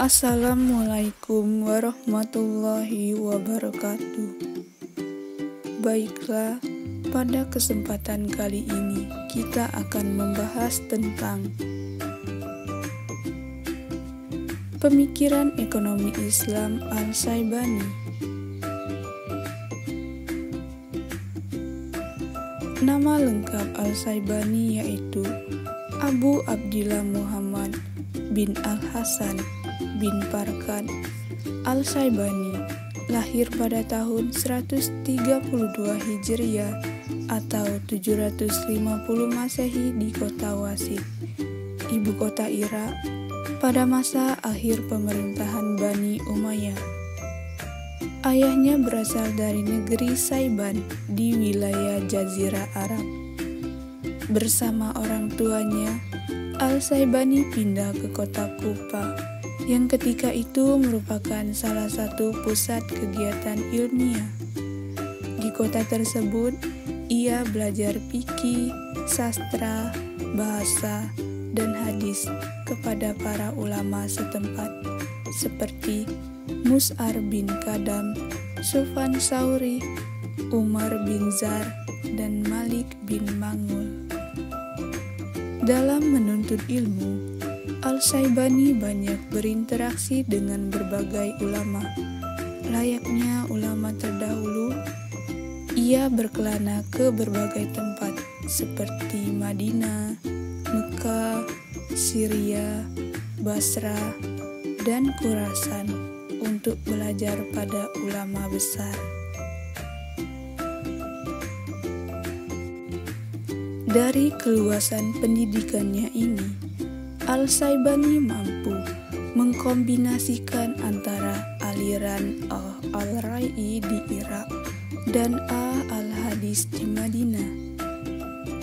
Assalamualaikum warahmatullahi wabarakatuh. Baiklah, pada kesempatan kali ini kita akan membahas tentang pemikiran ekonomi Islam Al-Syaibani. Nama lengkap Al-Syaibani yaitu Abu Abdillah Muhammad bin Al-Hasan bin Farqad Al-Syaibani, lahir pada tahun 132 Hijriah atau 750 Masehi di kota Wasit, ibu kota Irak, pada masa akhir pemerintahan Bani Umayyah. Ayahnya berasal dari negeri Saiban di wilayah Jazirah Arab. Bersama orang tuanya, Al-Syaibani pindah ke kota Kufa yang ketika itu merupakan salah satu pusat kegiatan ilmiah. Di kota tersebut, ia belajar fikih, sastra, bahasa, dan hadis kepada para ulama setempat seperti Mus'ar bin Kadam, Sufyan Tsauri, Umar bin Zar, dan Malik bin Mangul. Dalam menuntut ilmu, Al-Syaibani banyak berinteraksi dengan berbagai ulama. Layaknya ulama terdahulu, ia berkelana ke berbagai tempat seperti Madinah, Mekah, Syria, Basra, dan Khurasan untuk belajar pada ulama besar. Dari keluasan pendidikannya ini, Al-Syaibani mampu mengkombinasikan antara aliran Al-Rai'i di Irak dan Al-Hadis di Madinah.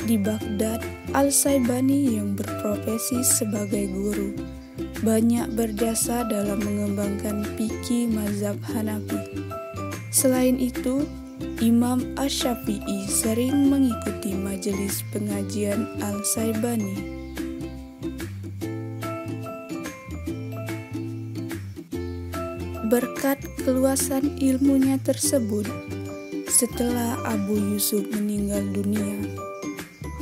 Di Baghdad, Al-Syaibani yang berprofesi sebagai guru banyak berjasa dalam mengembangkan fikih mazhab Hanafi. Selain itu, Imam Asy-Syafi'i sering mengikuti majelis pengajian Al-Syaibani. Berkat keluasan ilmunya tersebut, setelah Abu Yusuf meninggal dunia,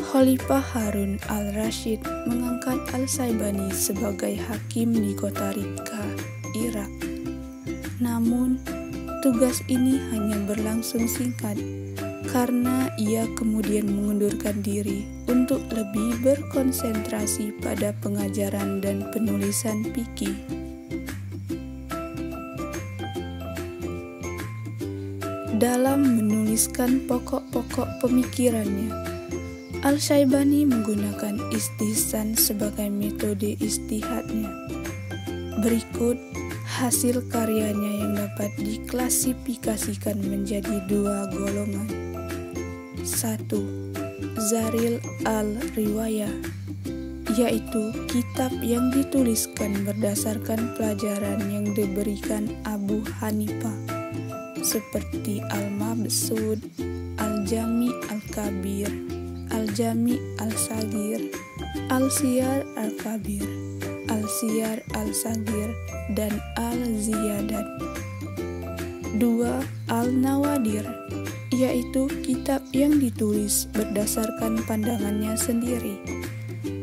Khalifah Harun al-Rasyid mengangkat Al-Syaibani sebagai hakim di kota Raqqa, Irak. Namun, tugas ini hanya berlangsung singkat karena ia kemudian mengundurkan diri untuk lebih berkonsentrasi pada pengajaran dan penulisan fikih. Dalam menuliskan pokok-pokok pemikirannya, Al-Syaibani menggunakan istihsan sebagai metode ijtihadnya. Berikut hasil karyanya yang dapat diklasifikasikan menjadi dua golongan. 1. Zaril al-Riwayah, yaitu kitab yang dituliskan berdasarkan pelajaran yang diberikan Abu Hanifah, seperti Al-Mabsud, Al-Jami Al-Kabir, Al-Jami Al-Sagir, Al-Siyar Al-Kabir, Al-Siyar Al-Sagir, dan Al-Ziyadat. 2. Al-Nawadir, yaitu kitab yang ditulis berdasarkan pandangannya sendiri,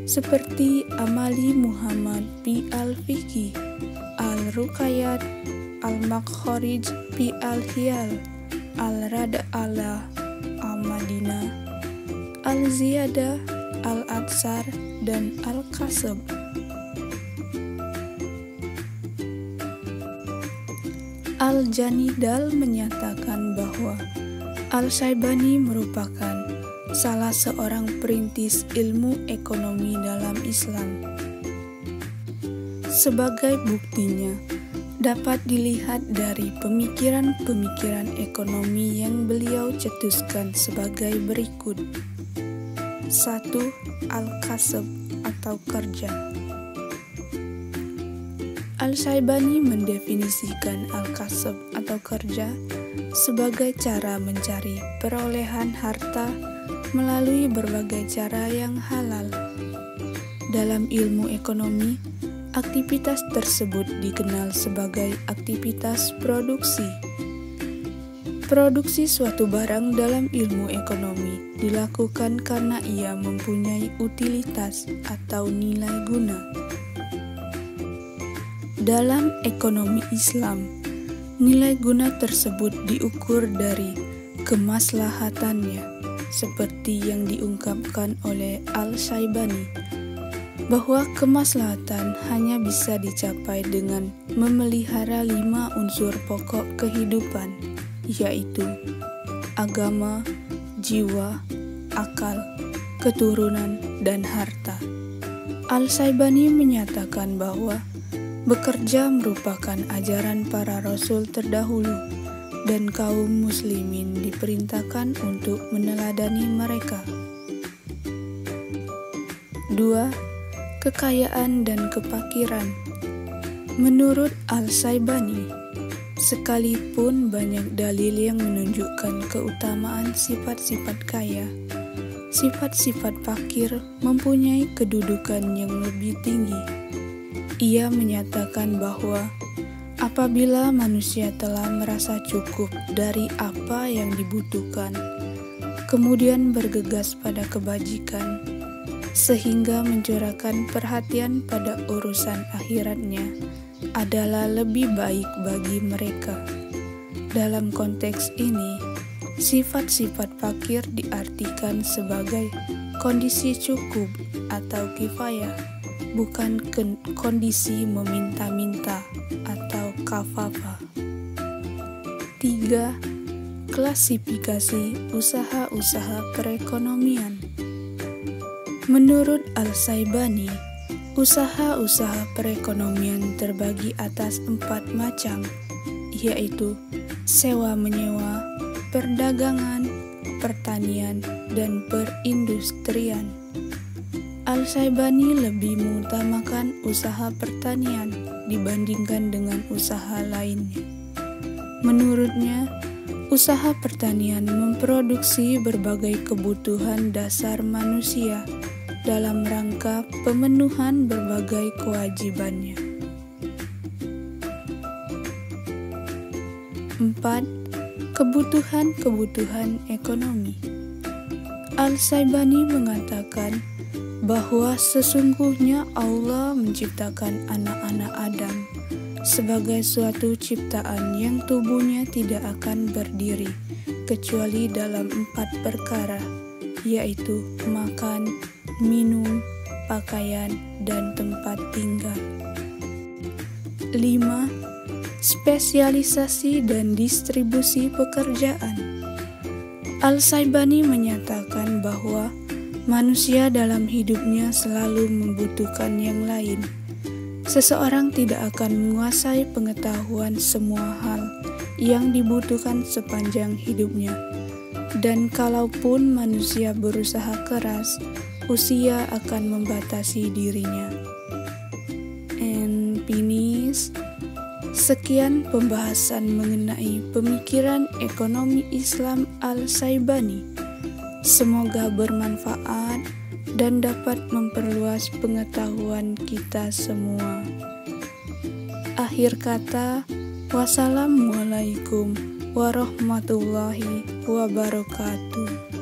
seperti Amali Muhammad fi Al-Fiqh, Al-Ruqayyat, Al-Makharij fi Al-Hiyal, Al-Rad ala Al-Madinah, Al-Ziyadah, Al-Atsar, dan Al-Kasab. Al-Janidal menyatakan bahwa Al-Syaibani merupakan salah seorang perintis ilmu ekonomi dalam Islam. Sebagai buktinya, dapat dilihat dari pemikiran-pemikiran ekonomi yang beliau cetuskan sebagai berikut. 1. Al-Kasab atau kerja. Al-Syaibani mendefinisikan Al-Kasab atau kerja sebagai cara mencari perolehan harta melalui berbagai cara yang halal. Dalam ilmu ekonomi, Aktivitas tersebut dikenal sebagai aktivitas produksi. Produksi suatu barang dalam ilmu ekonomi dilakukan karena ia mempunyai utilitas atau nilai guna. Dalam ekonomi Islam, nilai guna tersebut diukur dari kemaslahatannya, seperti yang diungkapkan oleh Al-Syaibani, bahwa kemaslahatan hanya bisa dicapai dengan memelihara 5 unsur pokok kehidupan, yaitu agama, jiwa, akal, keturunan, dan harta. Al-Syaibani menyatakan bahwa bekerja merupakan ajaran para rasul terdahulu dan kaum muslimin diperintahkan untuk meneladani mereka. 2. Kekayaan dan kefakiran. Menurut Al-Syaibani, sekalipun banyak dalil yang menunjukkan keutamaan sifat-sifat kaya, sifat-sifat fakir mempunyai kedudukan yang lebih tinggi. Ia menyatakan bahwa apabila manusia telah merasa cukup dari apa yang dibutuhkan, kemudian bergegas pada kebajikan, sehingga mencurahkan perhatian pada urusan akhiratnya adalah lebih baik bagi mereka. Dalam konteks ini, sifat-sifat fakir diartikan sebagai kondisi cukup atau kifayah, bukan kondisi meminta-minta atau kafafah. 3. Klasifikasi usaha-usaha perekonomian. Menurut Al-Syaibani, usaha-usaha perekonomian terbagi atas 4 macam, yaitu sewa-menyewa, perdagangan, pertanian, dan perindustrian. Al-Syaibani lebih mengutamakan usaha pertanian dibandingkan dengan usaha lainnya. Menurutnya, usaha pertanian memproduksi berbagai kebutuhan dasar manusia dalam rangka pemenuhan berbagai kewajibannya. 4. Kebutuhan-kebutuhan ekonomi. Al-Syaibani mengatakan bahwa sesungguhnya Allah menciptakan anak-anak Adam sebagai suatu ciptaan yang tubuhnya tidak akan berdiri kecuali dalam 4 perkara, yaitu makan, minum, pakaian, dan tempat tinggal. 5. Spesialisasi dan distribusi pekerjaan. Al-Syaibani menyatakan bahwa manusia dalam hidupnya selalu membutuhkan yang lain. Seseorang tidak akan menguasai pengetahuan semua hal yang dibutuhkan sepanjang hidupnya. Dan kalaupun manusia berusaha keras, usia akan membatasi dirinya. And finish. Sekian pembahasan mengenai pemikiran ekonomi Islam Al-Syaibani. Semoga bermanfaat dan dapat memperluas pengetahuan kita semua. Akhir kata, wassalamualaikum warahmatullahi wabarakatuh.